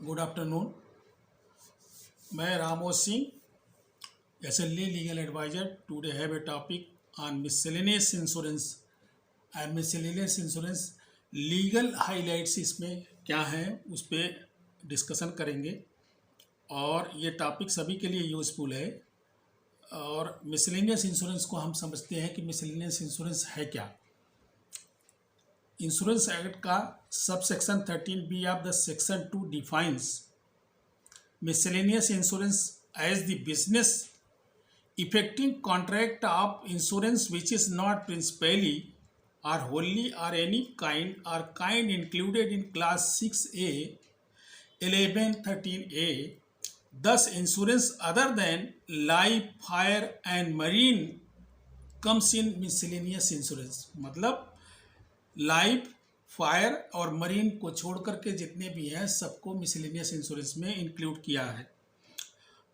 Good afternoon. मैं Ramod Singh, SLA legal adviser. Today have a topic on miscellaneous insurance and miscellaneous insurance. Legal highlights इसमें क्या हैं उस पर डिस्कशन करेंगे और ये टॉपिक सभी के लिए यूज़फुल है। और मिसलेनियस इंश्योरेंस को हम समझते हैं कि मिसलेनियस इंश्योरेंस है क्या। इंश्योरेंस एक्ट का sub section 13B of the section 2 defines miscellaneous insurance as the business effecting contract of insurance which is not principally or wholly or any kind included in class 6A 1113A. Thus insurance other than life, fire and marine comes in miscellaneous insurance। मतलब life, fire और marine को छोड़ करके जितने भी हैं सबको miscellaneous insurance में इंक्लूड किया है।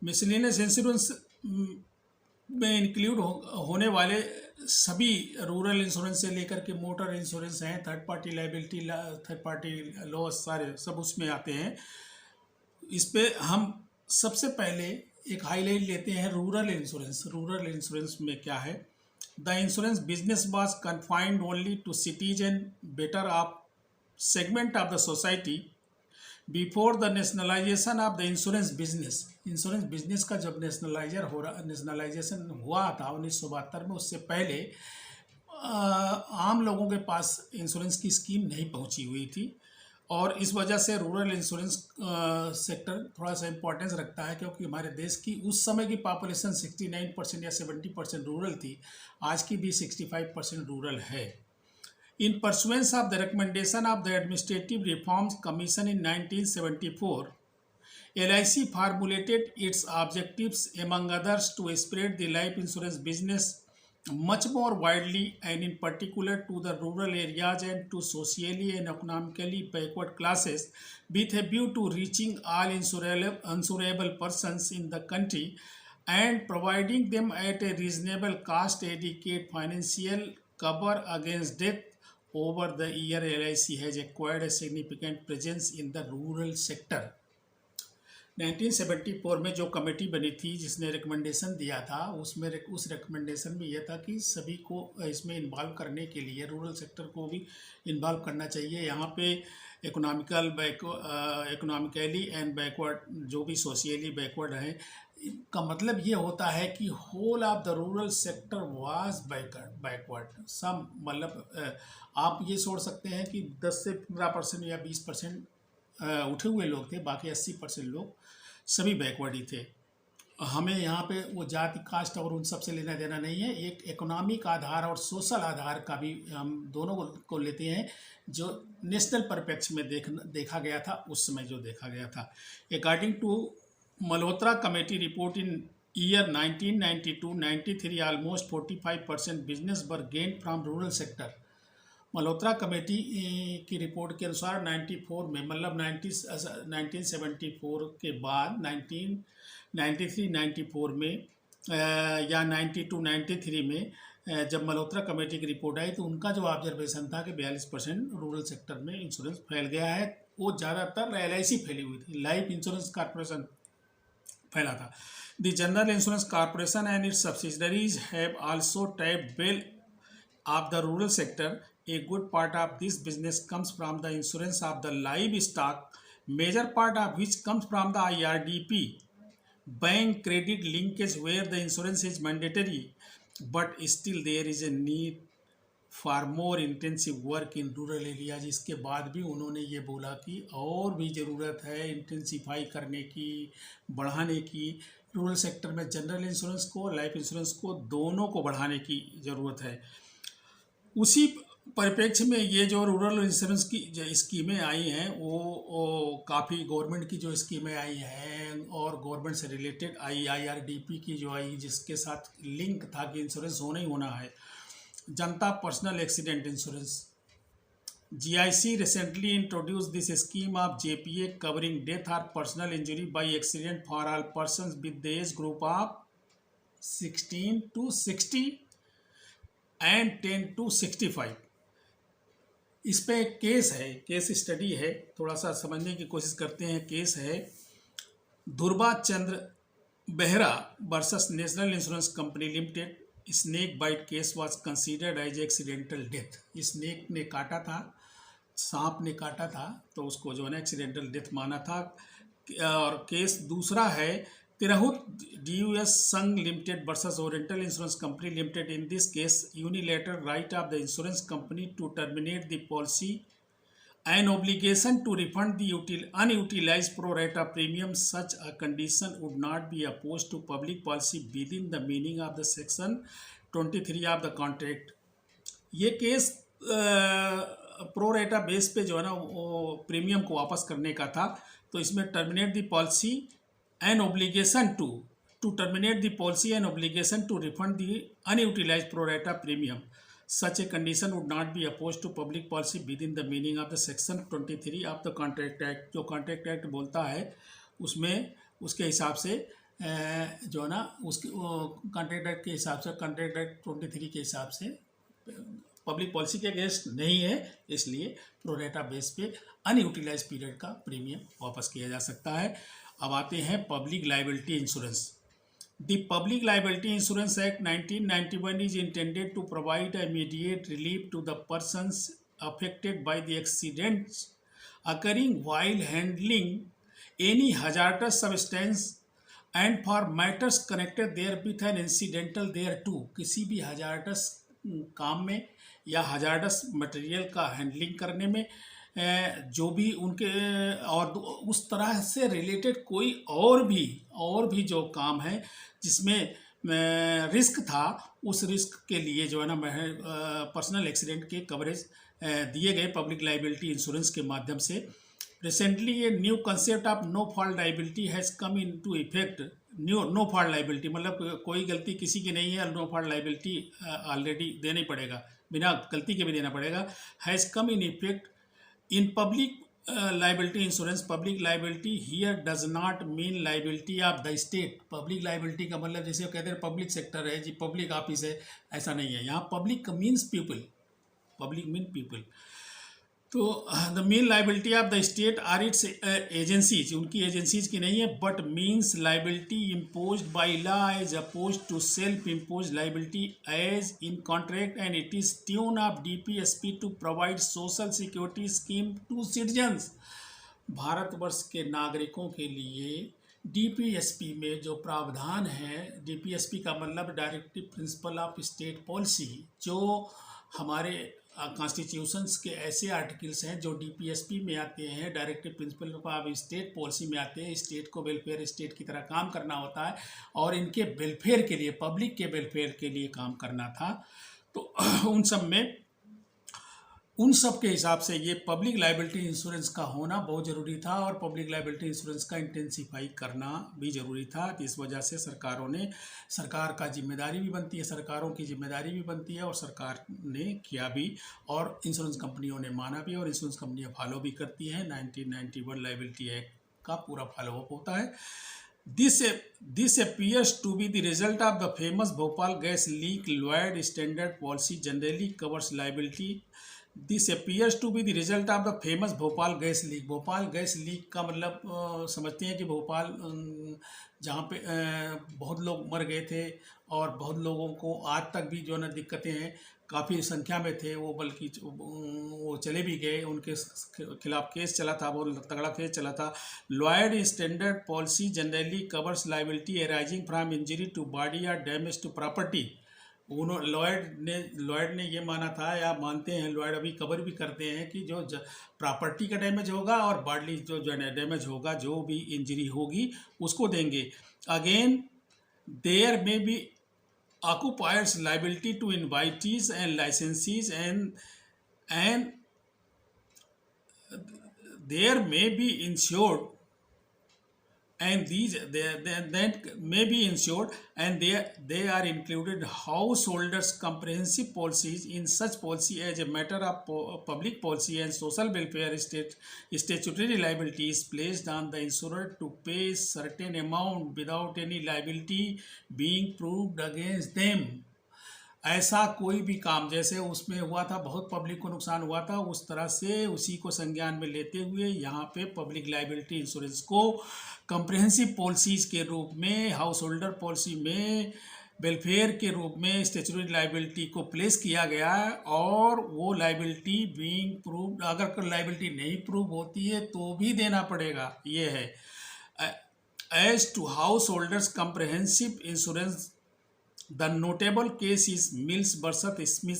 मिसलेनियस इंश्योरेंस में इंक्लूड होने वाले सभी रूरल इंश्योरेंस से लेकर के मोटर इंश्योरेंस हैं, third party liability, third party loss, सारे सब उसमें आते हैं। इस पे हम सबसे पहले एक हाईलाइट लेते हैं रूरल इंश्योरेंस। रूरल इंश्योरेंस में क्या है? The insurance business was confined only to citizen better of segment of the society before the nationalization of the insurance business। Insurance business का जब नेशनलाइजेशन हुआ था 1972 में, उससे पहले आम लोगों के पास इंश्योरेंस की स्कीम नहीं पहुंची हुई थी और इस वजह से रूरल इंश्योरेंस सेक्टर थोड़ा सा इम्पोर्टेंस रखता है, क्योंकि हमारे देश की उस समय की पॉपुलेशन 69% या 70% रूरल थी। आज की भी 65% रूरल है। इन pursuance of the recommendation of the administrative reforms commission in 1974, LIC formulated its objectives among others to spread the life insurance business much more widely and in particular to the rural areas and to socially and economically backward classes with a view to reaching all insurable persons in the country and providing them at a reasonable cost adequate financial cover against death over the year. LIC has acquired a significant presence in the rural sector। 1974 में जो committee बनी थी जिसने recommendation दिया था, उसमें उस recommendation में यह था कि सभी को इसमें इन्वॉल्व करने के लिए रूरल सेक्टर को भी इन्वॉल्व करना चाहिए। यहाँ पे इकोनॉमिकली एंड बैकवर्ड, जो भी सोशियली बैकवर्ड हैं, का मतलब ये होता है कि whole of the rural sector was backward some. मतलब आप ये सोच सकते हैं कि 10 से 15% या 20% उठे हुए लोग थे, बाकी 80% लोग सभी बैकवर्ड ही थे। हमें यहाँ पे वो जाति, कास्ट और उन सब से लेना देना नहीं है। एक इकोनॉमिक आधार और सोशल आधार का भी हम दोनों को लेते हैं, जो नेशनल परिप्रेक्ष्य में देखा गया था, उस समय जो देखा गया था। According to Malhotra committee report in year 1992-93 almost 45% business were gain from rural sector. Malhotra committee की रिपोर्ट के अनुसार 94 में, मतलब 1974 के बाद 1993-94 में या 92-93 में जब मल्होत्रा कमेटी की रिपोर्ट आई तो उनका जो ऑब्जर्वेशन था कि 42% रूरल सेक्टर में इंश्योरेंस फैल गया है। वो ज़्यादातर LIC फैली हुई थी, लाइफ इंश्योरेंस कॉर्पोरेशन फैला था। The general insurance corporation and it's subsidiaries have also tapped well of the rural sector. A good part of this business comes from the insurance of the livestock, major part of which comes from the IRDP bank credit linkage where the insurance is mandatory, but still there is a need for more intensive work in rural areas। इसके बाद भी उन्होंने ये बोला कि और भी ज़रूरत है इंटेंसिफाई करने की, बढ़ाने की। रूरल सेक्टर में जनरल इंश्योरेंस को, लाइफ इंश्योरेंस को, दोनों को बढ़ाने की ज़रूरत है। उसी परिप्रेक्ष्य में ये जो रूरल इंश्योरेंस की जो स्कीमें आई हैं वो काफ़ी गवर्नमेंट की जो स्कीमें आई हैं और गवर्नमेंट से रिलेटेड IRDP की जो आई, जिसके साथ लिंक था कि इंश्योरेंस होना ही होना है। जनता personal accident insurance, GIC recently introduced this scheme of JPA covering death or personal injury by accident for all persons with the age group of 16 to 60 and 10 to 65। इस पे एक केस है, case study है, थोड़ा सा समझने की कोशिश करते हैं। केस है Dhruva Chandra Behera versus national insurance company limited. Snake bite case was considered as accidental death. Snake ने काटा था, सांप ने काटा था, तो उसको जो है ना एक्सीडेंटल डेथ माना था। और केस दूसरा है Tirhut DUS Sangh limited versus oriental insurance company limited. In this case unilateral right of the insurance company to terminate the policy, an obligation to refund the unutilized pro rata premium. Such a condition would not be opposed to public policy within the meaning of the section 23 of the contract. ये case pro रेटा base पे जो है ना वो premium को वापस करने का था। तो इसमें terminate the policy and obligation to terminate the policy and obligation to refund the unutilised pro rata premium. Such a condition would not be opposed to public policy within the meaning of the section 23 of the Contract Act. जो Contract Act बोलता है उसमें उसके हिसाब से जो है ना उसके Contract Act के हिसाब से, Contract Act 23 के हिसाब से पब्लिक पॉलिसी के अगेंस्ट नहीं है, इसलिए प्रोरेटा बेस पे अनयूटिलाइज पीरियड का प्रीमियम वापस किया जा सकता है। अब आते हैं public liability insurance. The Public Liability Insurance Act 1991 is intended to provide immediate relief to the persons affected by the accidents occurring while handling any hazardous substance and for matters connected therewith and incidental thereto। किसी भी hazardous काम में या hazardous material का handling करने में जो भी उनके और उस तरह से रिलेटेड कोई और भी जो काम है जिसमें रिस्क था, उस रिस्क के लिए जो है ना पर्सनल एक्सीडेंट के कवरेज दिए गए पब्लिक लाइबिलिटी इंश्योरेंस के माध्यम से। रिसेंटली ये new concept of no fault liability has come into effect. No fault liability मतलब कोई गलती किसी की नहीं है, नो फॉल्ट लाइबिलिटी ऑलरेडी देना ही पड़ेगा, बिना गलती के भी देना पड़ेगा। Has come in effect in public liability insurance। public liability here does not mean liability of the state। public liability का मतलब जैसे कहते हैं पब्लिक सेक्टर है जी, पब्लिक ऑफिस है, ऐसा नहीं है। यहाँ public means people, public mean people. तो the main liability of the state or its agencies, उनकी एजेंसीज की नहीं है, but means liability imposed by law as oppose to self impose liability as in contract and it is tune of DPSP to provide social security scheme to citizens. Bharatvarsh के नागरिकों के लिए DPSP में जो प्रावधान है, DPSP का मतलब directive principle of state policy, जो हमारे कॉन्स्टिट्यूशंस के ऐसे आर्टिकल्स हैं जो DPSP में आते हैं, directive principle of state policy में आते हैं। स्टेट को वेलफेयर स्टेट की तरह काम करना होता है और इनके वेलफेयर के लिए, पब्लिक के वेलफेयर के लिए काम करना था। तो उन सब के हिसाब से ये पब्लिक लाइबिलिटी इंश्योरेंस का होना बहुत ज़रूरी था और पब्लिक लाइबिलिटी इंश्योरेंस का इंटेंसिफाई करना भी ज़रूरी था। तो इस वजह से सरकार का जिम्मेदारी भी बनती है, सरकारों की जिम्मेदारी भी बनती है और सरकार ने किया भी और इंश्योरेंस कंपनियों ने माना भी और इंश्योरेंस कंपनियाँ फॉलो भी करती हैं। 1991 लाइबिलिटी एक्ट का पूरा फॉलोअप होता है। This appears to be the result of the famous Bhopal gas leak। Lloyd Standard policy generally covers liability। This appears to be the result of the famous Bhopal gas leak. Bhopal gas leak का मतलब समझते हैं कि भोपाल जहाँ पे बहुत लोग मर गए थे और बहुत लोगों को आज तक भी जो है ना दिक्कतें हैं, काफ़ी संख्या में थे वो, बल्कि वो चले भी गए, उनके खिलाफ केस चला था, बहुत तगड़ा केस चला था। Lloyd standard policy generally covers liability arising from injury to body या डैमेज टू प्रॉपर्टी। लॉयड ने ये माना था या मानते हैं, लॉयड अभी कवर भी करते हैं कि जो प्रॉपर्टी का डैमेज होगा और बॉडी जो डैमेज होगा, जो भी इंजरी होगी उसको देंगे। अगेन देयर में B occupiers liability to invitees and licensees and there may be insured and these that may be insured and they are included householders comprehensive policies in such policy as a matter of public policy and social welfare statutory liability is placed on the insurer to pay certain amount without any liability being proved against them। ऐसा कोई भी काम जैसे उसमें हुआ था, बहुत public को नुकसान हुआ था, उस तरह से उसी को संज्ञान में लेते हुए यहाँ पे पब्लिक लाइबिलिटी इंश्योरेंस को कम्प्रिहेंसिव पॉलिसीज के रूप में, हाउस होल्डर पॉलिसी में, वेलफेयर के रूप में स्टैट्यूटरी लाइबिलिटी को प्लेस किया गया है। और वो लाइबिलिटी बीइंग प्रूव, अगर लाइबिलिटी नहीं प्रूव होती है तो भी देना पड़ेगा। ये है as to house holders comprehensive insurance, the notable case is Mills versus Smith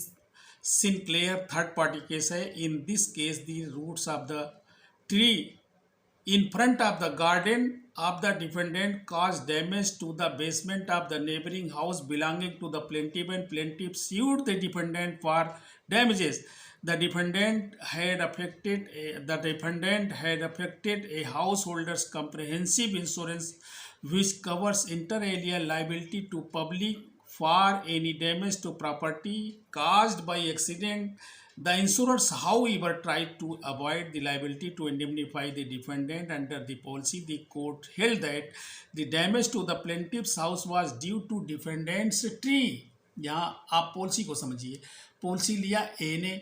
Sinclair, third party case है। In this case the roots of the tree in front of the garden of the defendant caused damage to the basement of the neighboring house belonging to the plaintiff, and plaintiff sued the defendant for damages. The defendant had affected a householder's comprehensive insurance which covers inter alia liability to public for any damage to property caused by accident. The insurers, however, tried to avoid the liability to indemnify the defendant under the policy. The court held that the damage to the plaintiff's house was due to defendant's tree. यहाँ आप policy को समझिए। Policy लिया ए ने,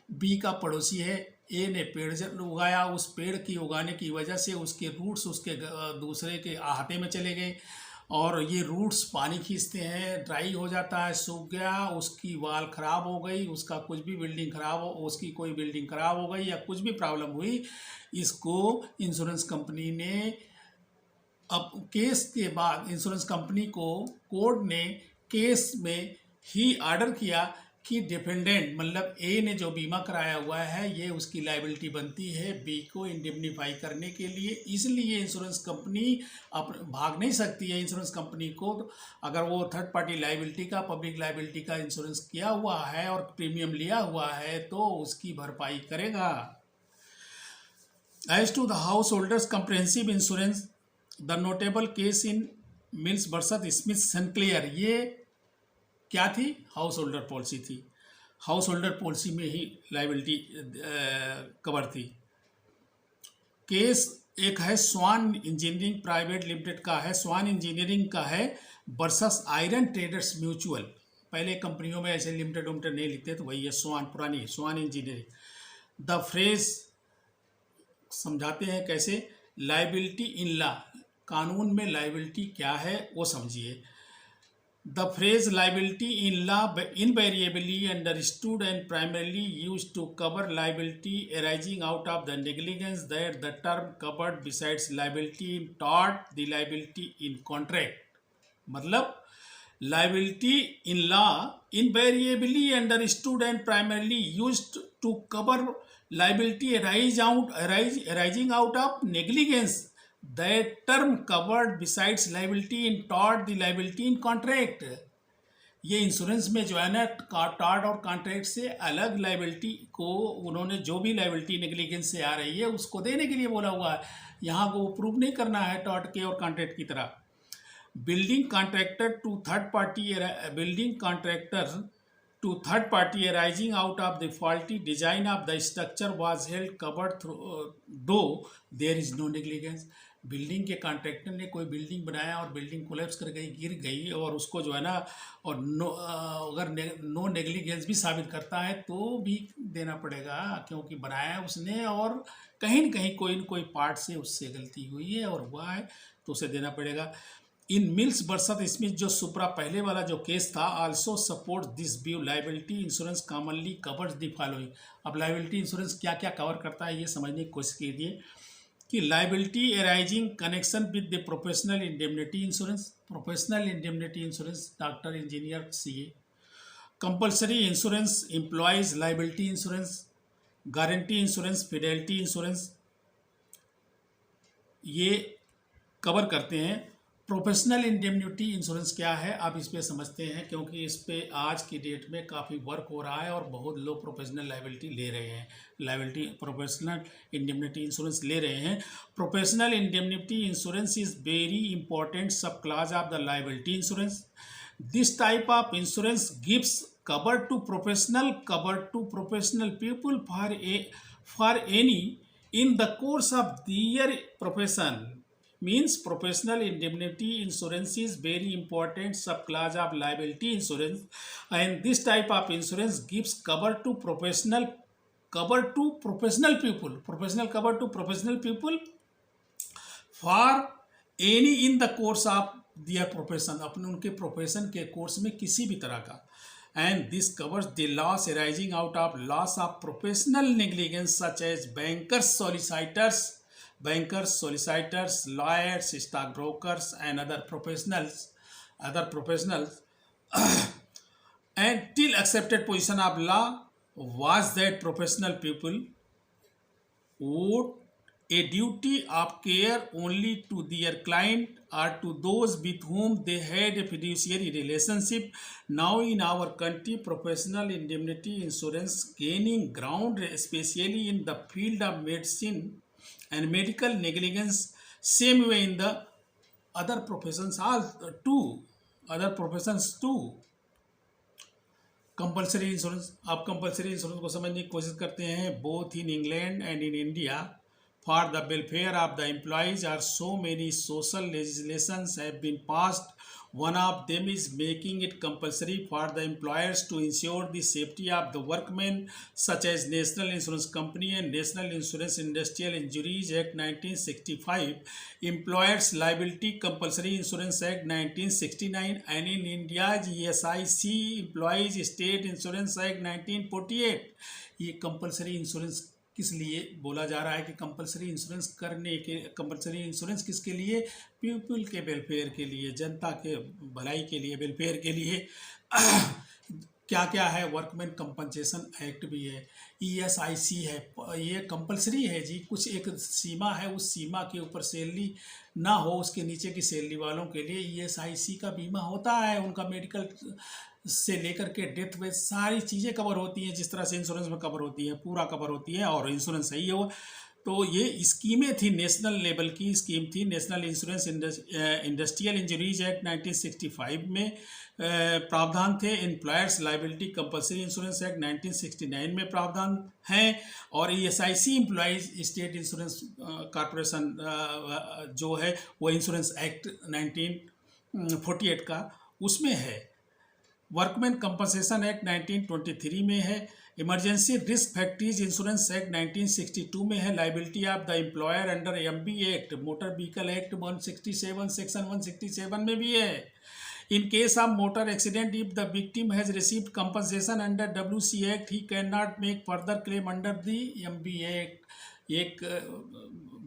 B का पड़ोसी है, ए ने पेड़ उगाया, उस पेड़ की उगाने की वजह से उसके रूट्स उसके दूसरे के अहाते में चले गए, और ये रूट्स पानी खींचते हैं, ड्राई हो जाता है, सूख गया, उसकी वाल ख़राब हो गई, उसका कुछ भी बिल्डिंग ख़राब हो, उसकी कोई बिल्डिंग ख़राब हो गई या कुछ भी प्रॉब्लम हुई, इसको इंश्योरेंस कंपनी ने, अब केस के बाद इंश्योरेंस कंपनी को कोर्ट ने केस में ही ऑर्डर किया कि डिफेंडेंट मतलब ए ने जो बीमा कराया हुआ है ये उसकी लाइबिलिटी बनती है बी को इंडेमनीफाई करने के लिए। इसलिए इंश्योरेंस कंपनी भाग नहीं सकती है। इंश्योरेंस कंपनी को अगर वो थर्ड पार्टी लाइबिलिटी का, पब्लिक लाइबिलिटी का इंश्योरेंस किया हुआ है और प्रीमियम लिया हुआ है तो उसकी भरपाई करेगा। As to the house holders comprehensive insurance, the notable case in Mills versus Smith Sinclair, ये क्या थी? हाउस होल्डर पॉलिसी थी। हाउस होल्डर पॉलिसी में ही लाइबिलिटी कवर थी। केस एक है स्वान इंजीनियरिंग प्राइवेट लिमिटेड का है, स्वान इंजीनियरिंग का है वर्सेस आयरन ट्रेडर्स म्यूचुअल। पहले कंपनियों में ऐसे लिमिटेड उमिटेड नहीं लिखते, तो वही है स्वान, पुरानी स्वान इंजीनियरिंग। द फ्रेज समझाते हैं कैसे, लाइबिलिटी इन लॉ, कानून में लाइबिलिटी क्या है वो समझिए। The phrase liability in law invariably understood and primarily used to cover liability arising out of the negligence that the term covered besides liability in tort, the liability in contract। मतलब liability in law invariably understood and primarily used to cover liability arising out of negligence that term covered besides liability in tort, the liability in contract। ये insurance में जो है ना tort और contract से अलग liability को उन्होंने जो भी लाइबिलिटी नेग्लिजेंस से आ रही है उसको देने के लिए बोला हुआ है। यहाँ को प्रूव नहीं करना है टॉर्ट के और कॉन्ट्रैक्ट की तरह। Building contractor to third party arising out of the faulty design of the structure was held covered through, though there is no negligence। Building के कॉन्ट्रैक्टर ने कोई बिल्डिंग बनाया और बिल्डिंग कोलैप्स कर गई, गिर गई, और उसको जो है ना, और अगर नो नेग्लिजेंस भी साबित करता है तो भी देना पड़ेगा, क्योंकि बनाया उसने और कहीं न कहीं कोई न कोई पार्ट से उससे गलती हुई है और हुआ है तो उसे देना पड़ेगा। इन मिल्स वर्सेस स्मिथ जो सुपरा पहले वाला जो केस था, also support this view, liability insurance commonly covers the following. अब लाइबिलिटी इंश्योरेंस क्या क्या कवर करता है ये समझने की कोशिश कीजिए कि liability arising connection with the professional indemnity insurance, professional indemnity insurance doctor, engineer, CA. Compulsory insurance, employees liability insurance, guarantee insurance, Fidelity insurance, ये कवर करते हैं। प्रोफेशनल इंडेमनिटी इंश्योरेंस क्या है आप इस पे समझते हैं, क्योंकि इस पे आज की डेट में काफ़ी वर्क हो रहा है और बहुत लोग प्रोफेशनल लाइबिलिटी ले रहे हैं, प्रोफेशनल इंडेमनिटी इंश्योरेंस ले रहे हैं। Professional indemnity insurance is very important sub class of the liability insurance. This type of insurance gives cover to professional people for any in the course of their profession, means professional indemnity insurance is very important subclass of liability insurance, and this type of insurance gives cover to professional cover to professional people for any in the course of their profession, अपने उनके profession के course में किसी भी तरह का, and this covers the loss arising out of loss of professional negligence such as bankers solicitors lawyers stock brokers and other professionals and till accepted position of law was that professional people owed a duty of care only to their client or to those with whom they had a fiduciary relationship. Now in our country, professional indemnity insurance gaining ground, especially in the field of medicine and medical negligence, same way in the other professions too. Compulsory insurance, आप compulsory insurance को समझने की कोशिश करते हैं. Both in England and in India for the welfare of the employees are so many social legislations have been passed. One of them is making it compulsory for the employers to ensure the safety of the workmen, such as National Insurance Company and National Insurance Industrial Injuries Act 1965, Employers Liability Compulsory Insurance Act 1969, and in India's ESIC Employees State Insurance Act 1948. ये compulsory insurance किस लिए बोला जा रहा है कि compulsory insurance किसके लिए? पीपल के वेलफेयर के लिए, जनता के भलाई के लिए, वेलफेयर के लिए. क्या क्या है? वर्कमैन कंपनसेशन एक्ट भी है, ESIC है, ये कंपलसरी है जी. कुछ एक सीमा है, उस सीमा के ऊपर सैलरी ना हो, उसके नीचे की सैलरी वालों के लिए ESIC का बीमा होता है. उनका मेडिकल से लेकर के डेथ में सारी चीज़ें कवर होती हैं, जिस तरह से इंश्योरेंस में कवर होती है, पूरा कवर होती है, और इंश्योरेंस सही है वो. तो ये स्कीमें थी, नेशनल लेवल की स्कीम थी. National insurance industrial injuries act 1965 में प्रावधान थे. Employers liability compulsory insurance act 1969 में प्रावधान हैं. और ESIC employees state insurance corporation जो है वो इंश्योरेंस एक्ट 1948 का उसमें है. वर्कमैन कंपनसेशन एक्ट 1923 में है. Emergency risk factories insurance act 1962 में है. Liability of the employer under MB act, motor vehicle act 167 section 167 में भी है. इन case of motor accident, if the victim has received compensation under WC act, he can not make further claim under the MB act. एक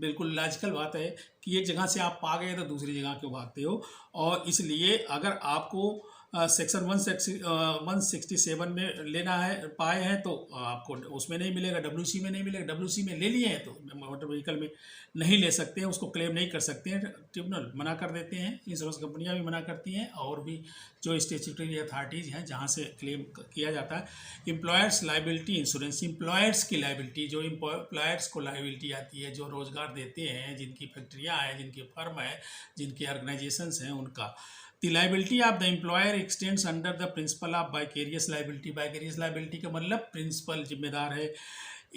बिल्कुल logical बात है कि एक जगह से आप पा गए तो दूसरी जगह क्यों भागते हो, और इसलिए अगर आपको सेक्शन 167 में लेना है, पाए हैं, तो आपको उसमें नहीं मिलेगा, WC में नहीं मिलेगा. WC में ले लिए हैं तो मोटर व्हीकल में नहीं ले सकते हैं, उसको क्लेम नहीं कर सकते हैं. ट्रिब्यूनल मना कर देते हैं, इंश्योरेंस कंपनियां भी मना करती हैं, और भी जो स्टेचुटरी अथॉरिटीज़ हैं जहां से क्लेम किया जाता है. एम्प्लॉयर्स लाइबिलिटी इंश्योरेंस, एम्प्लॉयर्स की लाइबिलिटी, जो एम्प्लॉयर्स को लाइबिलिटी आती है, जो रोज़गार देते हैं, जिनकी फैक्ट्रियाँ हैं, जिनकी फर्म है, जिनकी ऑर्गेनाइजेशंस हैं, उनका. The liability of the employer extends under the principle of vicarious liability. Vicarious liability का मतलब प्रिंसिपल जिम्मेदार है.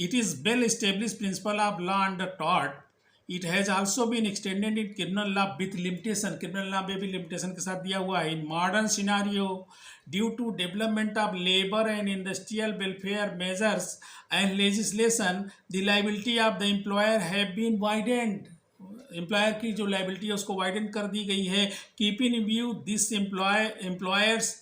It is well established principle of law under tort. It has also been extended in criminal law with limitation. Criminal law में भी limitation के साथ दिया हुआ है. In modern scenario, due to development of labor and industrial welfare measures and legislation, the liability of the employer have been widened. Employer की जो liability है उसको वाइडन कर दी गई है. Keep in view this employers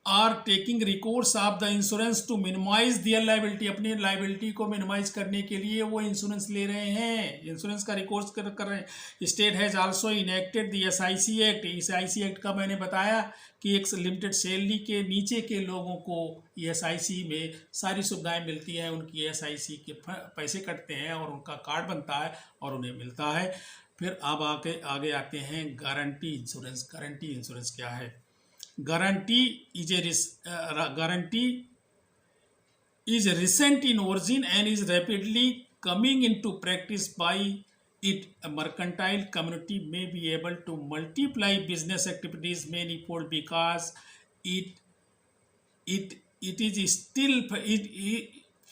are taking recourse of the insurance to minimise their liability. अपनी liability को मिनिमाइज करने के लिए वो इंश्योरेंस ले रहे हैं, इंश्योरेंस का रिकोर्स कर रहे हैं. State has also enacted the ESIC act. ESIC act का मैंने बताया कि एक लिमिटेड सैलरी के नीचे के लोगों को ESIC में सारी सुविधाएं मिलती हैं, उनकी ESIC के पैसे कटते हैं और उनका कार्ड बनता है और उन्हें मिलता है. फिर अब आगे आते हैं गारंटी इंश्योरेंस. गारंटी इंश्योरेंस क्या है? Guarantee is recent in origin and is rapidly coming into practice. By it, a mercantile community may be able to multiply business activities manifold because it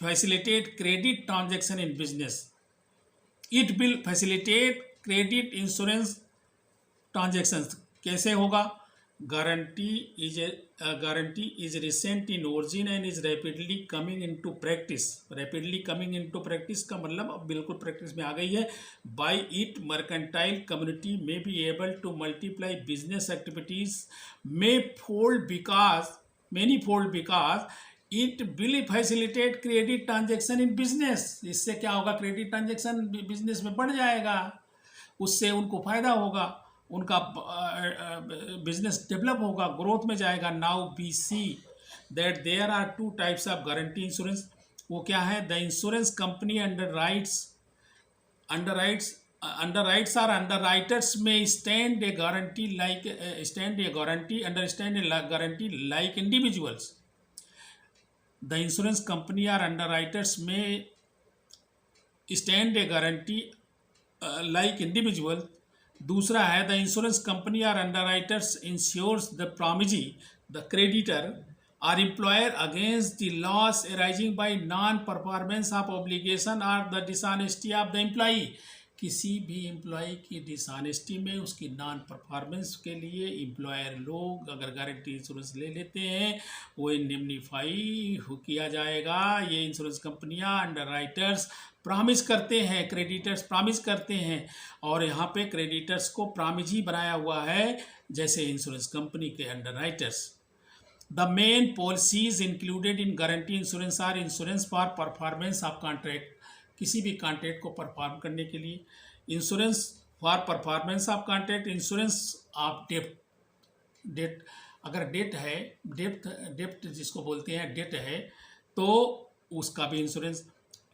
facilitate credit transaction in business. It will facilitate credit insurance transactions कैसे होगा? Guarantee is recent in origin and is rapidly coming into practice. Rapidly coming into practice का मतलब अब बिल्कुल practice में आ गई है। Bye it mercantile community में be able to multiply business activities many fold because it will facilitate credit transaction in business। इससे क्या होगा? क्रेडिट ट्रांजेक्शन बिजनेस में बढ़ जाएगा, उससे उनको फायदा होगा, उनका बिजनेस डेवलप होगा, ग्रोथ में जाएगा। Now we see that there are two types of guarantee insurance. वो क्या है? The insurance company underwriters or underwriters may understand a guarantee like individuals। The insurance company or underwriters may stand a guarantee like individual। दूसरा है the insurance company और underwriters insures the promisee the creditor और employer against the loss arising by non performance of obligation और the dishonesty of the employee. किसी भी employ की dishonesty में उसकी नॉन परफॉर्मेंस के लिए एम्प्लॉयर लोग अगर गारंटी इंश्योरेंस ले लेते हैं वो इंडेमनीफाई किया जाएगा। ये इंश्योरेंस कंपनियां अंडरराइटर्स प्रॉमिस करते हैं, क्रेडिटर्स प्रॉमिस करते हैं, और यहाँ पे क्रेडिटर्स को प्रॉमिजी बनाया हुआ है जैसे इंश्योरेंस कंपनी के underwriters. The main policies included in guarantee insurance are insurance for performance of contract, किसी भी कॉन्ट्रैक्ट को परफॉर्म करने के लिए, insurance for performance of contract, insurance of debt अगर डेट है, डेप्ट जिसको बोलते हैं डेट है तो उसका भी इंश्योरेंस।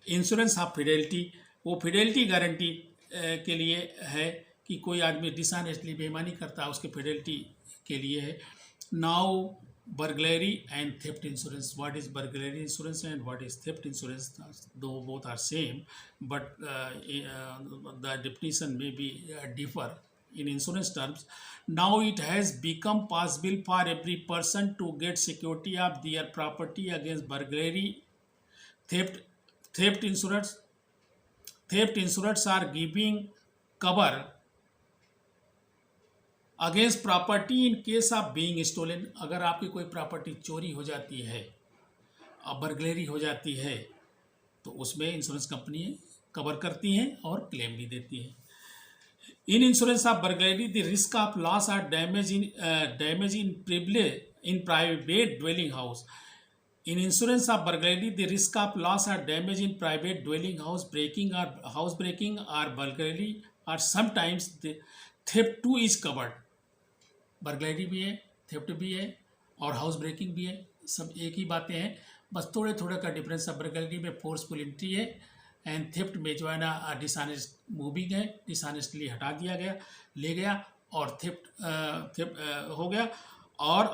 इंश्योरेंस ऑफ फिडेलिटी, वो फिडेलिटी गारंटी के लिए है कि कोई आदमी डिसऑनेस्टली बेईमानी करता है उसके फिडेलिटी के लिए है। Now burglary and theft insurance। what is burglary insurance and what is theft insurance? Though both are same, but the definition may be differ in insurance terms। now it has become possible for every person to get security of their property against burglary, theft insurance are giving cover against property in case of being stolen. अगर आपकी कोई property चोरी हो जाती है, burglary हो जाती है, तो उसमें इंश्योरेंस कंपनी कवर करती हैं और क्लेम भी देती हैं। In insurance of burglary the risk of loss और damage in private dwelling house. In insurance of burglary the risk of loss और damage in private dwelling house breaking और burglary और sometimes theft too is covered. Burglary भी है, theft भी है और house breaking भी है, सब एक ही बातें हैं, बस थोड़े थोड़े का डिफरेंस है। बर्गलरी में फोर्सफुल एंट्री है एंड थेफ्ट में जो है ना डिसऑनेस्ट मूविंग है, डिसऑनेस्टली हटा दिया गया, ले गया, और थेफ्ट हो गया। और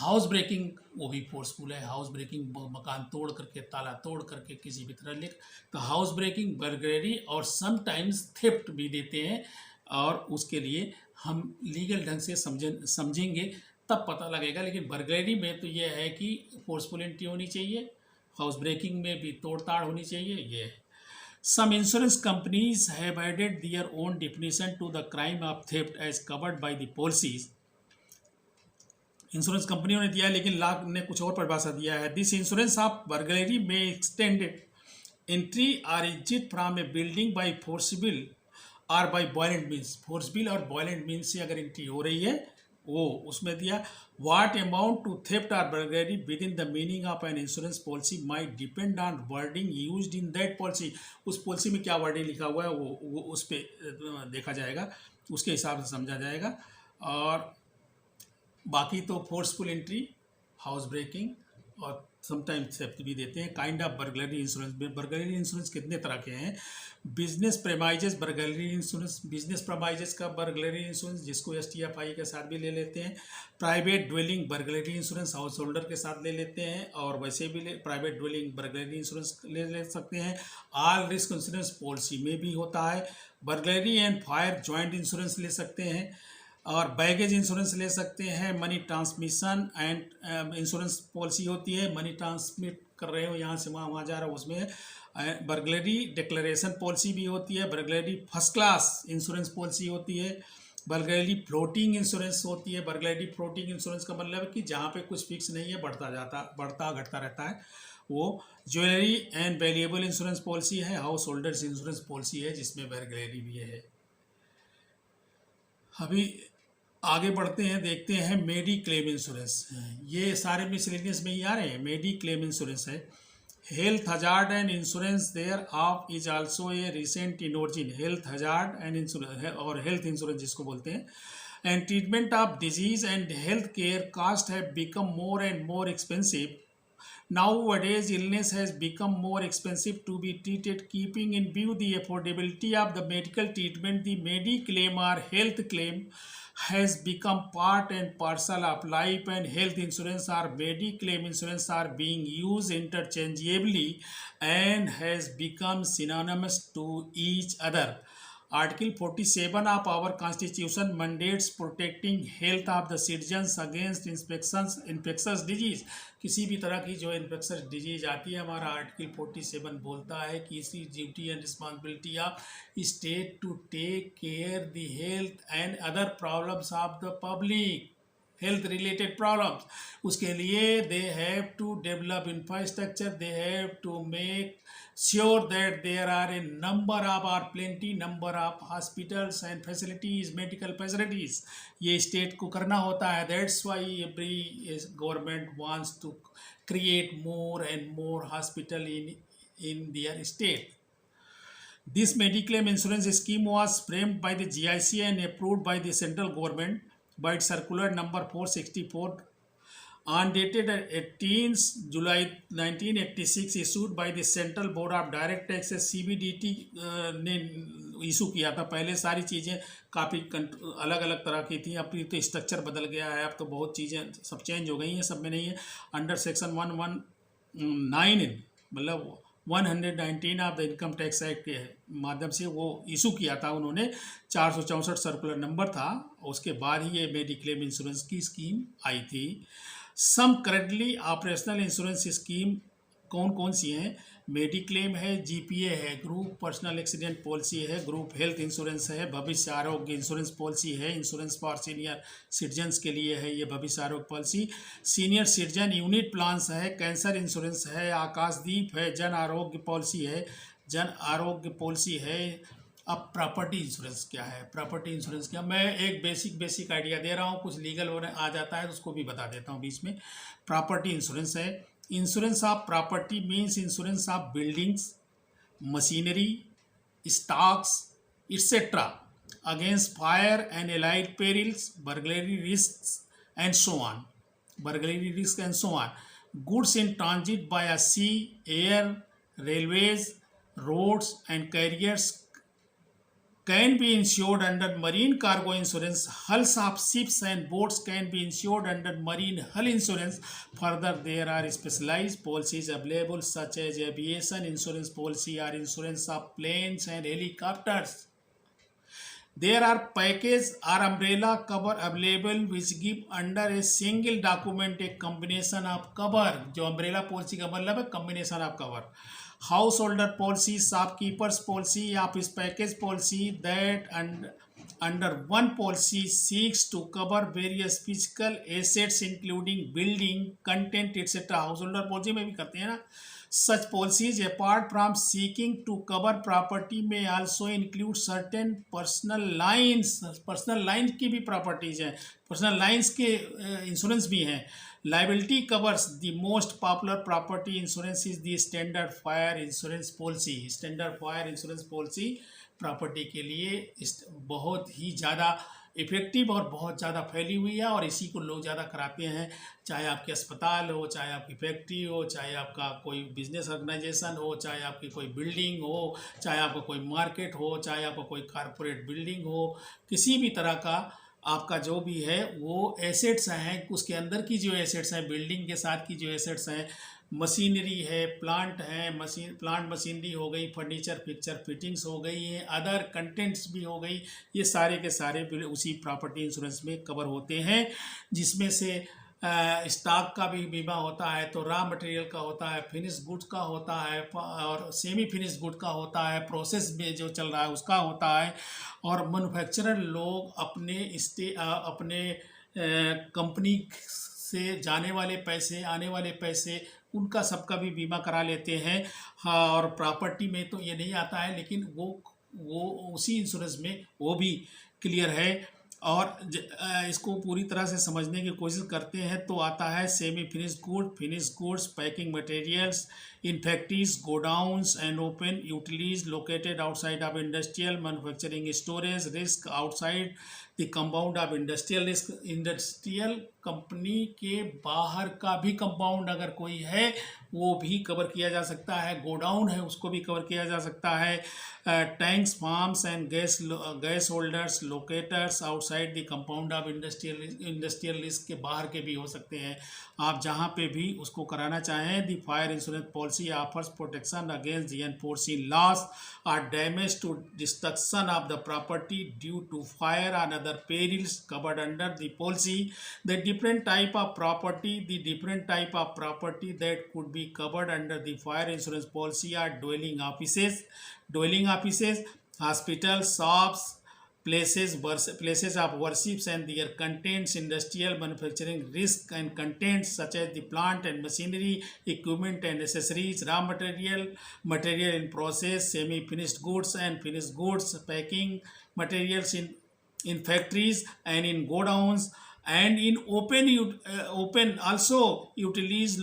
हाउस ब्रेकिंग वो भी फोर्सफुल है। हाउस ब्रेकिंग मकान तोड़ करके, ताला तोड़ करके किसी भी तरह ले, तो हाउस ब्रेकिंग, बर्गलरी और समटाइम्स थेफ्ट भी देते हैं। और उसके लिए हम लीगल ढंग से समझेंगे तब पता लगेगा। लेकिन बर्गलरी में तो ये है कि फोर्सफुल एंट्री होनी चाहिए, हाउस ब्रेकिंग में भी तोड़ ताड़ होनी चाहिए। ये some insurance companies have added their own definition to the crime of theft as covered by the policies. Insurance कंपनियों ने दिया लेकिन लॉ ने कुछ और परिभाषा दिया है। दिस इंश्योरेंस ऑफ बर्गलरी में एक्सटेंडेड एंट्री और exit from A building bye forcible और बाय वायलेंट मीन्स। फोर्सबिल और वायलेंट मीन्स से अगर एंट्री हो रही है वो उसमें दिया। व्हाट अमाउंट टू थेफ्ट और burglary with in the meaning of an insurance policy might depend on wording used in that policy. उस पॉलिसी में क्या वर्डिंग लिखा हुआ है वो उस पर देखा जाएगा, उसके हिसाब से समझा जाएगा। और बाकी तो फोर्सफुल एंट्री, हाउस ब्रेकिंग और समटाइम्स थेफ्ट भी देते हैं। काइंड ऑफ बर्गलरी इंश्योरेंस में बर्गलरी इंश्योरेंस कितने तरह के हैं? बिजनेस प्रेमाइजेस बर्गलरी इंश्योरेंस, बिजनेस प्रेमाइजेस का बर्गलरी इंश्योरेंस जिसको STFI के साथ भी ले लेते हैं। Private dwelling burglary insurance house holder के साथ ले लेते हैं, और वैसे भी प्राइवेट ड्वेलिंग बर्गलरी इंश्योरेंस ले सकते हैं। ऑल रिस्क इंश्योरेंस पॉलिसी में भी होता है। Burglary and fire joint insurance ले सकते हैं, और बैगेज इंश्योरेंस ले सकते हैं। Money transmission and insurance policy होती है, मनी ट्रांसमिट कर रहे हो यहाँ से वहाँ जा रहा हो उसमें। बर्गलरी डिक्लेरेशन पॉलिसी भी होती है, burglary first class insurance policy होती है, बर्गलरी फ्लोटिंग इंश्योरेंस होती है। बर्गलरी फ्लोटिंग इंश्योरेंस का मतलब है कि जहाँ पे कुछ फिक्स नहीं है, बढ़ता घटता रहता है, वो jewellery and valuable insurance policy है। हाउस होल्डर्स इंश्योरेंस पॉलिसी है जिसमें बर्गलरी भी है। अभी आगे बढ़ते हैं, देखते हैं मेडी क्लेम इंश्योरेंस। ये सारे मिसलेनियस में ही आ रहे हैं। मेडी क्लेम इंश्योरेंस है। Health hazard and insurance thereof is also a recent in origin. Health hazard and insurance और हेल्थ इंश्योरेंस जिसको बोलते हैं, and treatment of disease and health care cost have become more and more expensive. Nowadays, illness has become more expensive to be treated. Keeping in view the affordability of the medical treatment, the Mediclaim or health claim has become part and parcel of life and health insurance or Mediclaim insurance are being used interchangeably and has become synonymous to each other. Article 47 of our Constitution mandates protecting health of the citizens against infectious disease. किसी भी तरह की जो infectious disease आती है, हमारा article 47 बोलता है कि इसी duty and responsibility of state to take care the health and other problems of the public, health related problems. उसके लिए they have to develop infrastructure, they have to make sure that there are a number of or plenty number of hospitals and facilities, medical facilities. ये state को करना होता है। That's why every government wants to create more and more hospital in their state. This Mediclaim insurance scheme was framed by the GIC and approved by the central government by circular number 464 on dated 18 July 1986 issued by the Central Board of Direct Taxes CBDT ने issue किया था। पहले सारी चीज़ें काफ़ी अलग अलग तरह की थी, अब तो स्ट्रक्चर बदल गया है, अब तो बहुत चीज़ें सब चेंज हो गई हैं, सब में नहीं है। अंडर सेक्शन 119 मतलब 119 of the income tax act के माध्यम से वो इशू किया था उन्होंने। 464 सर्कुलर नंबर था, उसके बाद ही ये मेडिक्लेम इंश्योरेंस की स्कीम आई थी। सम करंटली ऑपरेशनल इंश्योरेंस स्कीम कौन कौन सी हैं? मेडिक्लेम है, जीपीए है, ग्रुप पर्सनल एक्सीडेंट पॉलिसी है, ग्रुप हेल्थ इंश्योरेंस है, भविष्य आरोग्य इंश्योरेंस पॉलिसी है, इंश्योरेंस फॉर सीनियर सिटीजन्स के लिए है ये भविष्य आरोग्य policy, senior citizen unit plans है, कैंसर इंश्योरेंस है, आकाशदीप है, जन आरोग्य पॉलिसी है, जन आरोग्य पॉलिसी है। अब प्रॉपर्टी इंश्योरेंस क्या है? प्रॉपर्टी इंश्योरेंस क्या, मैं एक बेसिक आइडिया दे रहा हूँ, कुछ लीगल होने आ जाता है तो उसको भी बता देता हूँ बीच में। प्रॉपर्टी इंश्योरेंस है, insurance of property means insurance of buildings, machinery, stocks etcetera against fire and allied perils, burglary risk and so on, burglary risk and so on, goods in transit by sea, air, railways, roads and carriers can be insured under marine cargo insurance. Hulls of ships and boats can be insured under marine hull insurance. Further, there are specialized policies available such as aviation insurance policy or insurance of planes and helicopters. There are package or umbrella cover available which give under a single document a combination of cover. जो umbrella policy का मतलब है combination of cover. Householder policy, shopkeepers policy, office package policy that under one policy seeks to cover various physical assets including building, content, etc. Householder policy में भी करते हैं ना। Such policies apart from seeking to cover property may also include certain personal lines. Personal lines की भी properties हैं, personal lines के insurance भी हैं। Liability covers the most popular property insurance is the standard fire insurance policy. Standard fire insurance policy property के लिए बहुत ही ज़्यादा इफेक्टिव और बहुत ज़्यादा फैली हुई है और इसी को लोग ज़्यादा कराते हैं। चाहे आपके अस्पताल हो, चाहे आपकी फैक्ट्री हो, चाहे आपका कोई बिजनेस ऑर्गेनाइजेशन हो, चाहे आपकी कोई बिल्डिंग हो, चाहे आपका कोई मार्केट हो, चाहे आपका कोई कारपोरेट बिल्डिंग हो, किसी भी तरह का आपका जो भी है वो एसेट्स हैं, उसके अंदर की जो एसेट्स हैं, बिल्डिंग के साथ की जो एसेट्स हैं, मशीनरी है, प्लांट है, प्लांट मशीनरी हो गई, फर्नीचर पिक्चर फिटिंग्स हो गई हैं, अदर कंटेंट्स भी हो गई, ये सारे के सारे उसी प्रॉपर्टी इंश्योरेंस में कवर होते हैं। जिसमें से स्टॉक का भी बीमा होता है, तो रॉ मटेरियल का होता है, फिनिश गुड्स का होता है, और सेमी फिनिश गुड का होता है, प्रोसेस में जो चल रहा है उसका होता है। और मैन्युफैक्चरर लोग अपने कंपनी से जाने वाले पैसे, आने वाले पैसे, उनका सबका भी बीमा करा लेते हैं। हाँ, और प्रॉपर्टी में तो ये नहीं आता है, लेकिन वो उसी इंश्योरेंस में वो भी क्लियर है। और इसको पूरी तरह से समझने की कोशिश करते हैं तो आता है semi finish goods, packing materials in factories, godowns and open utilities located outside of industrial manufacturing storage risk outside the compound of industrial risk. Industrial company के बाहर का भी कंपाउंड अगर कोई है वो भी कवर किया जा सकता है, गोडाउन है उसको भी कवर किया जा सकता है। Tanks, farms and gas holders locators outside the compound of industrial risk के बाहर के भी हो सकते हैं। आप जहाँ पे भी उसको कराना चाहें। The fire insurance policy offers protection against the unforeseen loss और damage to destruction of the property due to fire और other perils covered under the policy. The different type of property that could be covered under the fire insurance policy are dwelling offices, hospitals, shops, places of worships and their contents, industrial manufacturing risk and contents such as the plant and machinery, equipment and accessories, raw material in process, semi finished goods and finished goods, packing materials in factories and in godowns, and in open also utilities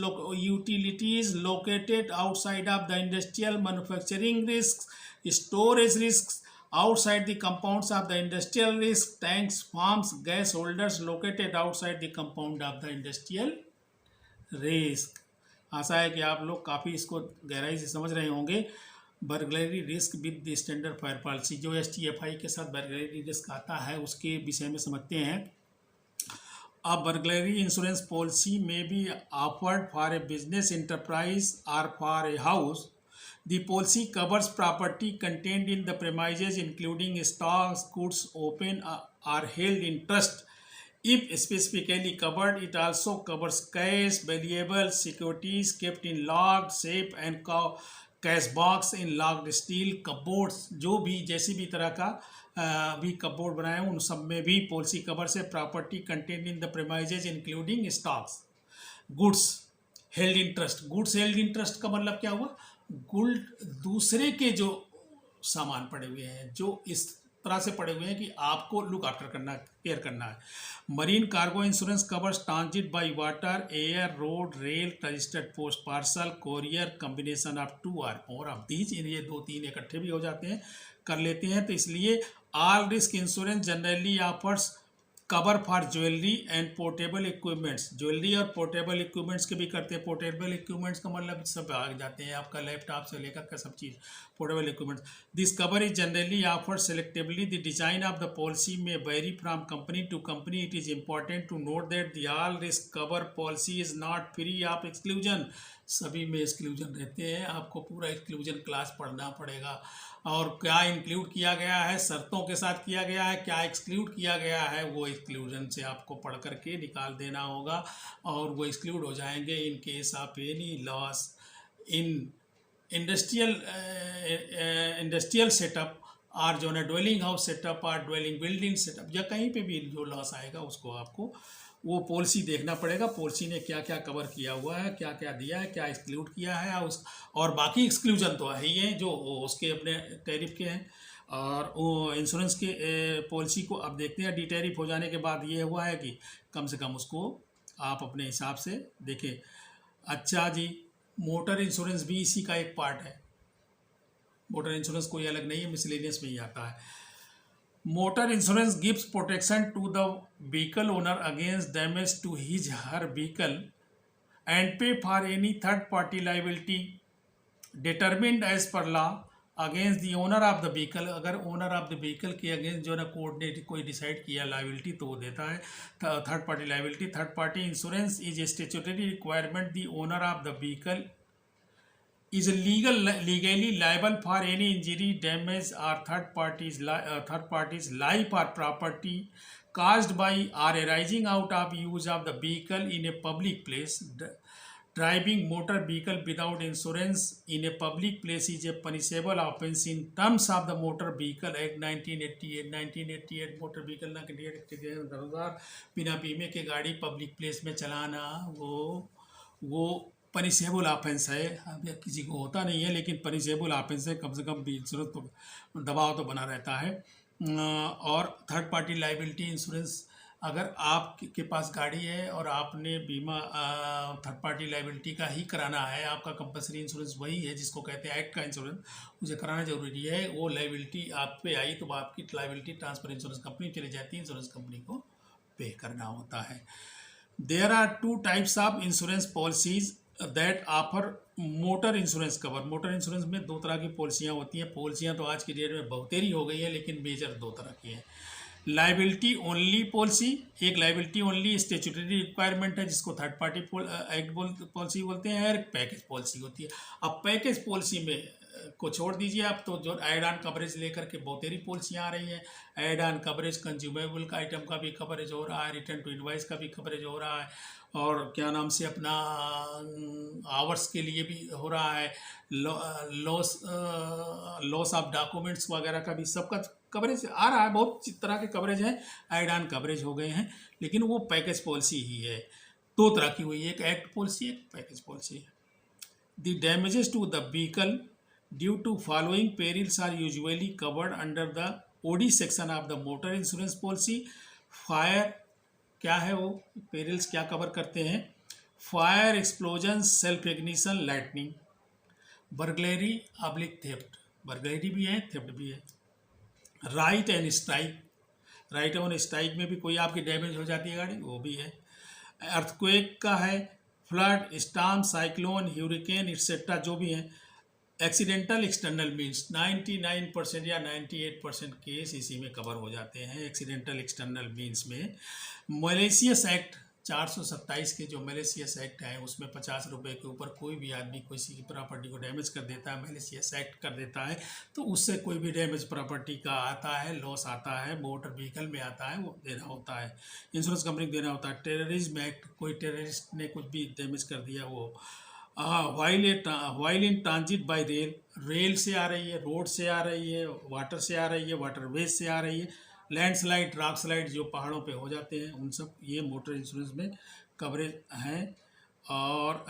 located outside of the industrial manufacturing risks, storage risks outside the compounds of the industrial risk, tanks, farms, gas holders located outside the compound of the industrial risk। आशा है कि आप लोग काफ़ी इसको गहराई से समझ रहे होंगे। Burglary risk with the standard fire policy, जो STFI के साथ बर्गलरी रिस्क आता है उसके विषय में समझते हैं। A burglary insurance policy may be offered for a business enterprise or for a house. The policy covers property contained in the premises including stocks, goods open or held in trust. If specifically covered, it also covers cash, valuables, securities kept in locked safe and cash box in locked steel cupboards, जो भी जैसी भी तरह का भी cupboard बनाए उन सब में भी पॉलिसी कवर से property content in the premises including stocks, goods held in trust. Goods held in trust का मतलब क्या हुआ? गुड दूसरे के जो सामान पड़े हुए हैं, जो इस तरह से पड़े हुए हैं कि आपको लुक आफ्टर करना, केयर करना है। Marine cargo insurance covers transit by water, air, road, rail, registered post parcel, courier, combination of 2 और मोर ऑफ दीज। ये 2-3 इकट्ठे भी हो जाते हैं, कर लेते हैं। तो इसलिए all risk insurance generally offers cover for jewellery and portable equipments. Jewellery और पोर्टेबल इक्विपमेंट्स के भी करते हैं। पोर्टेबल इक्विपमेंट्स का मतलब सब आ जाते हैं, आपका लैपटॉप से लेकर का सब चीज़ portable equipments. This cover is generally offer selectively. The design of the policy में vary from company to company. It is important to note that the all risk cover policy is not free of exclusion. सभी में exclusion रहते हैं, आपको पूरा exclusion class पढ़ना पड़ेगा। और क्या इंक्लूड किया गया है, शर्तों के साथ किया गया है, क्या एक्सक्लूड किया गया है, वो एक्सक्लूजन से आपको पढ़ करके निकाल देना होगा और वो एक्सक्लूड हो जाएंगे इन case of any loss in industrial setup और जो है ड्वेलिंग हाउस सेटअप और ड्वेलिंग बिल्डिंग सेटअप, या कहीं पे भी जो लॉस आएगा उसको आपको वो पॉलिसी देखना पड़ेगा। पॉलिसी ने क्या क्या कवर किया हुआ है, क्या क्या दिया है, क्या एक्सक्लूड किया है, और बाकी एक्सक्लूजन तो है ही है जो उसके अपने टैरिफ के हैं। और वो इंश्योरेंस के पॉलिसी को अब देखते हैं। डी टैरिफ हो जाने के बाद ये हुआ है कि कम से कम उसको आप अपने हिसाब से देखें। अच्छा जी, मोटर इंश्योरेंस भी इसी का एक पार्ट है। मोटर इंश्योरेंस कोई अलग नहीं है, मिसलेनियस में ही आता है। Motor insurance gives protection to the vehicle owner against damage to his her vehicle and pay for any third party liability determined as per law against the owner of the vehicle। अगर owner of the vehicle के against जो ना court ने कोई decide किया liability तो वो देता है third party liability. Third party insurance is statutory requirement the owner of the vehicle is legally liable for any injury, damage, or third parties life or property caused by or arising out of use of the vehicle in a public place. Driving motor vehicle without insurance in a public place is a punishable offense in terms of the Motor Vehicle Act 1988. 1988 motor vehicle act के अनुसार बिना बीमे के गाड़ी public place में चलाना वो punishable offence है। अब किसी को होता नहीं है लेकिन पनिशेबल ऑफेंस है, कम से कम भी इंश्योरेंस तो दबाव तो बना रहता है। और थर्ड पार्टी लाइबिलिटी इंश्योरेंस, अगर आपके पास गाड़ी है और आपने बीमा थर्ड पार्टी लाइबिलिटी का ही कराना है, आपका कंपलसरी इंश्योरेंस वही है जिसको कहते हैं एक्ट का इंश्योरेंस, उसे कराना जरूरी है। वो लाइबिलिटी आप पे आई तो आपकी लाइबिलिटी ट्रांसफर इंश्योरेंस कंपनी चली जाती है, इंश्योरेंस कंपनी को पे करना होता है। There are two types of insurance policies that offer motor insurance cover. Motor insurance में दो तरह की पॉलिसियाँ होती हैं। पॉलिसियाँ तो आज की डेट में बहुतेरी हो गई है लेकिन मेजर दो तरह की हैं। लाइबिलिटी ओनली पॉलिसी, एक लाइबिलिटी ओनली स्टेचुटरी रिक्वायरमेंट है जिसको थर्ड पार्टी एक्ट पॉलिसी बोलते हैं, और पैकेज पॉलिसी होती है। अब पैकेज पॉलिसी में को छोड़ दीजिए, आप तो जो एड ऑन कवरेज लेकर के बहुतेरी पॉलिसियाँ आ रही हैं। एड ऑन कवरेज कंज्यूमेबल का आइटम का भी कवरेज हो रहा है, रिटर्न टू इनवॉइस का भी कवरेज हो रहा है, और क्या नाम से अपना आवर्स के लिए भी हो रहा है, लॉस ऑफ डॉक्यूमेंट्स वगैरह का भी सबका कवरेज आ रहा है। बहुत तरह के कवरेज हैं, एड ऑन कवरेज हो गए हैं, लेकिन वो पैकेज पॉलिसी ही है। दो तरह की हुई, एक एक्ट पॉलिसी, एक package policy. The damages to the vehicle due to following perils are usually covered under the OD section of the motor insurance policy. Fire क्या है, वो पेरिल्स क्या कवर करते हैं? Fire, explosion, self ignition, lightning, burglary oblique theft, burglary भी है, theft भी है। Riot on strike, riot on strike में भी कोई आपकी डैमेज हो जाती है गाड़ी, वो भी है। अर्थक्वेक का है, फ्लड, स्टॉर्म, साइक्लोन, ह्यूरिकेन एक्सेट्रा जो भी हैं। एक्सीडेंटल एक्सटर्नल मीन्स 99% या 98% केस इसी में कवर हो जाते हैं, एक्सीडेंटल एक्सटर्नल मीन्स में। मलेशियस एक्ट 427 के जो मलेशियस एक्ट है उसमें 50 रुपये के ऊपर कोई भी आदमी किसी की प्रॉपर्टी को डैमेज कर देता है, मलेशियस एक्ट कर देता है, तो उससे कोई भी डैमेज प्रॉपर्टी का आता है, लॉस आता है, मोटर व्हीकल में आता है, वो देना होता है, इंश्योरेंस कंपनी को देना होता है। टेररिज्म एक्ट, कोई टेररिस्ट ने कुछ भी डैमेज कर दिया, वो while in transit bye rail, rail से आ रही है, रोड से आ रही है, वाटर से आ रही है, वाटरवेज से आ रही है, लैंडस्लाइड, रॉक स्लाइड जो पहाड़ों पे हो जाते हैं, उन सब ये मोटर इंश्योरेंस में कवरेज हैं। और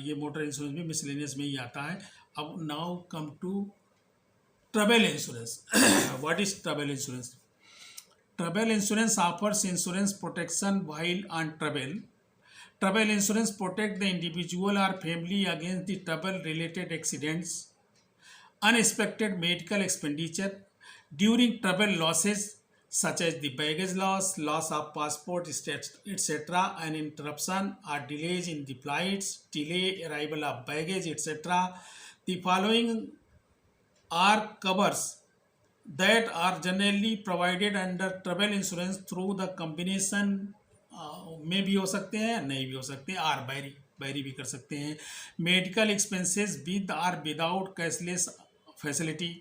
ये मोटर इंश्योरेंस भी मिसलेनियस में ही आता है। अब now come to travel insurance. What is travel insurance? Travel insurance offers insurance protection while on travel. Travel insurance protect the individual or family against the travel-related accidents, unexpected medical expenditure during travel losses such as the baggage loss, loss of passport, etc., and interruption or delays in the flights, delay arrival of baggage, etc. The following are covers that are generally provided under travel insurance through the combination में भी हो सकते हैं, नहीं भी हो सकते, are बैरी भी कर सकते हैं। Medical expenses with or without cashless facility,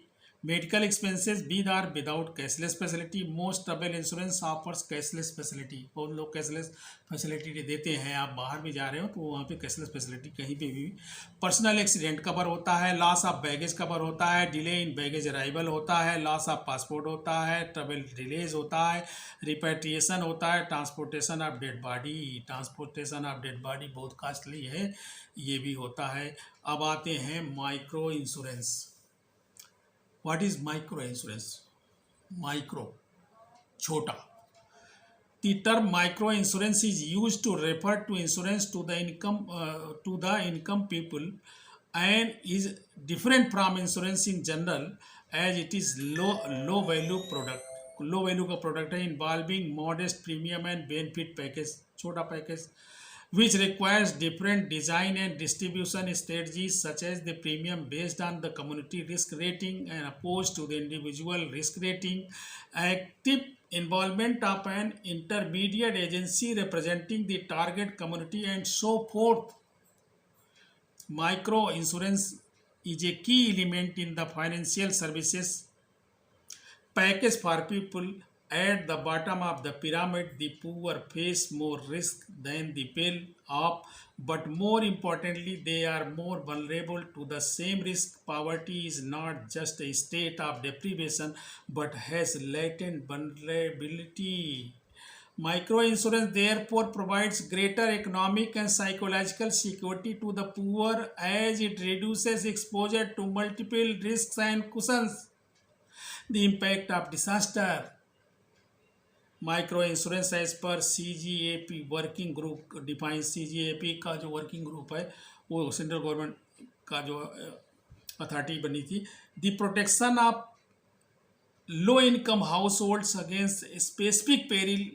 medical expenses with or without cashless facility. Most travel insurance offers cashless facility, बहुत लोग कैशलेस फैसिलिटी देते हैं, आप बाहर भी जा रहे हो तो वहाँ पे कैशलेस फैसिलिटी कहीं पे भी। पर्सनल एक्सीडेंट कवर होता है, लॉस ऑफ बैगेज कवर होता है, डिले इन बैगेज अराइवल होता है, लॉस ऑफ पासपोर्ट होता है, ट्रैवल डिलेज होता है, रिपेट्रिएशन होता है, transportation of dead body, transportation of dead body बहुत कॉस्टली है, ये भी होता है। अब आते हैं micro insurance. What is micro insurance? Micro, छोटा। The term micro insurance is used to refer to insurance to the income people and is different from insurance in general as it is low value product. low value का product है, involving modest premium and benefit package, छोटा package, which requires different design and distribution strategies such as the premium based on the community risk rating and opposed to the individual risk rating, active involvement of an intermediate agency representing the target community and so forth. Micro insurance is a key element in the financial services package for people at the bottom of the pyramid. The poor face more risk than the well off, but more importantly, they are more vulnerable to the same risk. Poverty is not just a state of deprivation but has latent vulnerability. Microinsurance therefore provides greater economic and psychological security to the poor as it reduces exposure to multiple risks and cushions the impact of disaster. Micro insurance as per CGAP working group define, CGAP का जो working group है वो central government का जो authority बनी थी. The protection of low income house holds against specific peril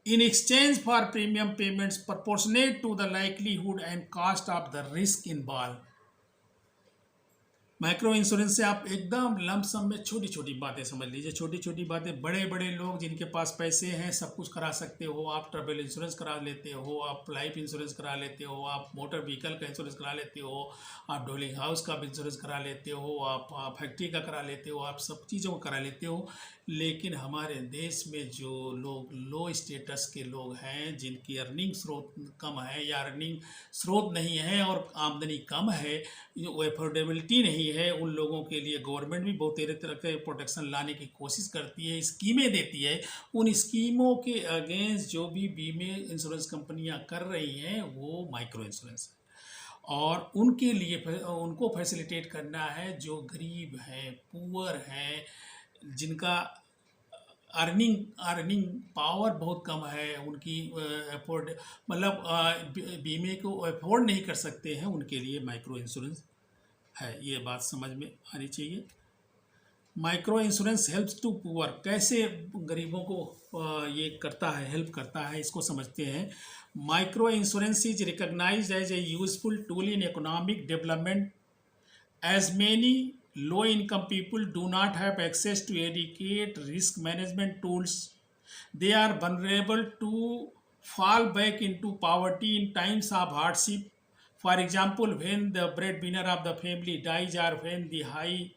in exchange for premium payments proportionate to the likelihood and cost of the risk involved. Micro insurance से आप एकदम lump सम में छोटी छोटी बातें समझ लीजिए. छोटी छोटी बातें, बड़े बड़े लोग जिनके पास पैसे हैं सब कुछ करा सकते हो. आप ट्रैवल इंश्योरेंस करा लेते हो, आप लाइफ इंश्योरेंस करा लेते हो, आप मोटर व्हीकल का इंश्योरेंस करा लेते हो, आप डोलिंग हाउस का भी इंश्योरेंस करा लेते हो, आप फैक्ट्री का करा लेते हो, आप सब चीज़ों को करा लेते हो. लेकिन हमारे देश में जो लोग लो स्टेटस के लोग हैं, जिनकी अर्निंग स्रोत कम है या अर्निंग स्रोत नहीं है और आमदनी कम है, वो एफोर्डेबिलिटी नहीं है, उन लोगों के लिए गवर्नमेंट भी बहुत तरह के प्रोटेक्शन लाने की कोशिश करती है, स्कीमें देती है. उन स्कीमों के अगेंस्ट जो भी बीमे इंश्योरेंस कंपनियां कर रही हैं वो माइक्रो इंश्योरेंस है. और उनके लिए उनको फैसिलिटेट करना है जो गरीब हैं, पुअर हैं, जिनका अर्निंग पावर बहुत कम है, उनकी अफोर्ड मतलब बीमे को अफोर्ड नहीं कर सकते हैं, उनके लिए माइक्रो इंश्योरेंस है. ये बात समझ में आनी चाहिए. Micro insurance helps to poor, कैसे गरीबों को ये करता है, हेल्प करता है, इसको समझते हैं. Micro insurance is recognised as a useful tool in economic development as many low income people do not have access to adequate risk management tools. They are vulnerable to fall back into poverty in times of hardship. For example, when the breadwinner of the family dies or when the high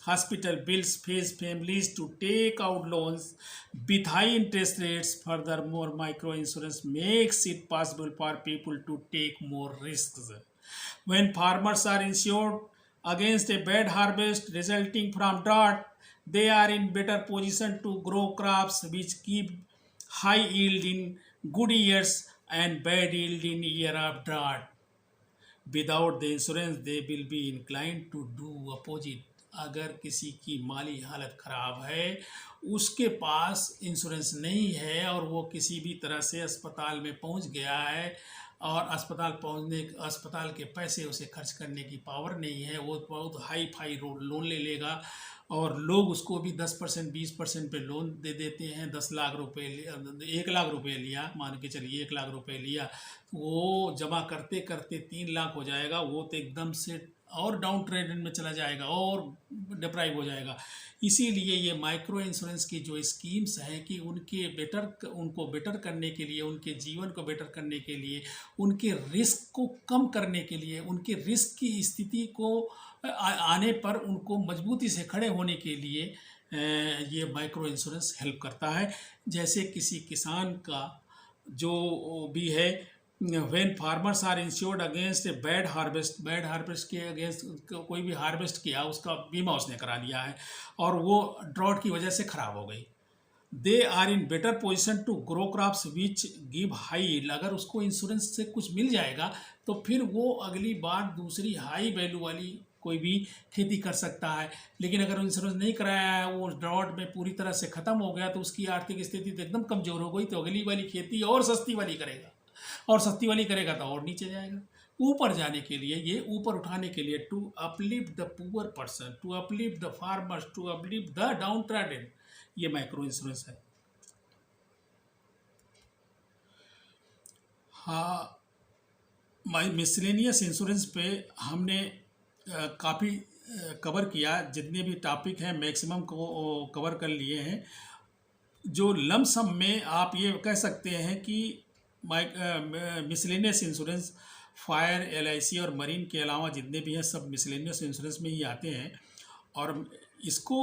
hospital bills face families to take out loans with high interest rates. Furthermore, micro insurance makes it possible for people to take more risks. When farmers are insured against a bad harvest resulting from drought, they are in better position to grow crops which give high yield in good years and bad yield in year of drought. Without the insurance, they will be inclined to do opposite. अगर किसी की माली हालत ख़राब है, उसके पास insurance नहीं है और वो किसी भी तरह से अस्पताल में पहुंच गया है और अस्पताल के पैसे उसे खर्च करने की पावर नहीं है, वो बहुत हाई फाई लोन ले लेगा और लोग उसको भी 10% 20% पे लोन दे देते हैं. 10 लाख रुपए 1 लाख रुपए लिया, मान के चलिए 1 लाख रुपए लिया, वो जमा करते करते 3 लाख हो जाएगा. वो तो एकदम से और डाउन ट्रेंड में चला जाएगा और डिप्राइव हो जाएगा. इसीलिए ये माइक्रो इंश्योरेंस की जो स्कीम्स हैं कि उनको बेटर करने के लिए, उनके जीवन को बेटर करने के लिए, उनके रिस्क को कम करने के लिए, उनके रिस्क की स्थिति को आने पर उनको मजबूती से खड़े होने के लिए ये माइक्रो इंश्योरेंस हेल्प करता है. जैसे किसी किसान का जो भी है, when farmers are insured against a bad harvest के अगेंस्ट कोई भी हार्वेस्ट किया, उसका बीमा उसने करा लिया है और वो ड्रॉट की वजह से ख़राब हो गई, they are in better position to grow crops which give high yield. अगर उसको इंश्योरेंस से कुछ मिल जाएगा तो फिर वो अगली बार दूसरी हाई वैल्यू वाली कोई भी खेती कर सकता है. लेकिन अगर इंश्योरेंस नहीं कराया है, वो ड्रॉट में पूरी तरह से ख़त्म हो गया, तो उसकी आर्थिक स्थिति तो एकदम कमज़ोर हो गई, तो अगली वाली खेती और सस्ती वाली करेगा और सस्ती वाली करेगा तो और नीचे जाएगा. ऊपर जाने के लिए, ये ऊपर उठाने के लिए, to uplift the poor person, to uplift the farmers, to uplift the downtrodden, ये माइक्रो इंश्योरेंस है. हाँ, मिसलेनियस इंश्योरेंस पे हमने काफ़ी कवर किया. जितने भी टॉपिक हैं मैक्सिमम को कवर कर लिए हैं. जो लमसम में आप ये कह सकते हैं कि मिसलेनियस इंश्योरेंस फायर, एलआईसी और मरीन के अलावा जितने भी हैं सब मिसलेनियस इंश्योरेंस में ही आते हैं। और इसको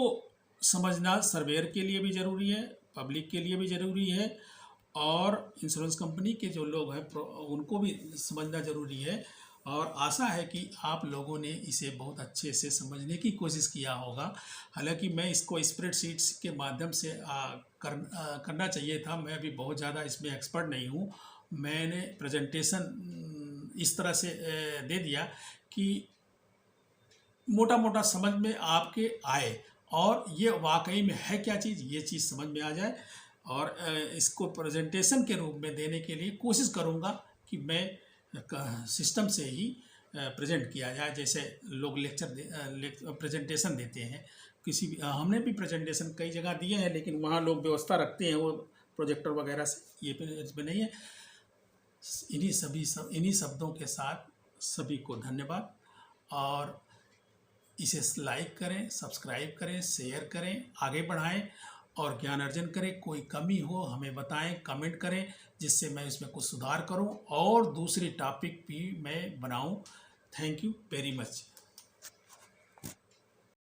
समझना सर्वेयर के लिए भी ज़रूरी है, पब्लिक के लिए भी ज़रूरी है, और इंश्योरेंस कंपनी के जो लोग हैं उनको भी समझना ज़रूरी है। और आशा है कि आप लोगों ने इसे बहुत अच्छे से समझने की कोशिश किया होगा। हालांकि मैं इसको स्प्रेडशीट्स के माध्यम से करना चाहिए था, मैं भी बहुत ज़्यादा इसमें एक्सपर्ट नहीं हूँ। मैंने प्रेजेंटेशन इस तरह से दे दिया कि मोटा मोटा समझ में आपके आए, और ये वाकई में है क्या चीज़, ये चीज़ समझ में आ जाए। और इसको प्रेजेंटेशन के रूप में देने के लिए कोशिश करूँगा कि मैं सिस्टम से ही प्रेजेंट किया जाए, जैसे लोग प्रेजेंटेशन देते हैं। किसी भी हमने भी प्रेजेंटेशन कई जगह दिए हैं, लेकिन वहाँ लोग व्यवस्था रखते हैं वो प्रोजेक्टर वगैरह से, ये इसमें नहीं है। इन्हीं शब्दों के साथ सभी को धन्यवाद, और इसे लाइक करें, सब्सक्राइब करें, शेयर करें, आगे बढ़ाएं और ज्ञान अर्जन करें। कोई कमी हो हमें बताएं, कमेंट करें, जिससे मैं इसमें कुछ सुधार करूं और दूसरी टॉपिक भी मैं बनाऊं। Thank you very much.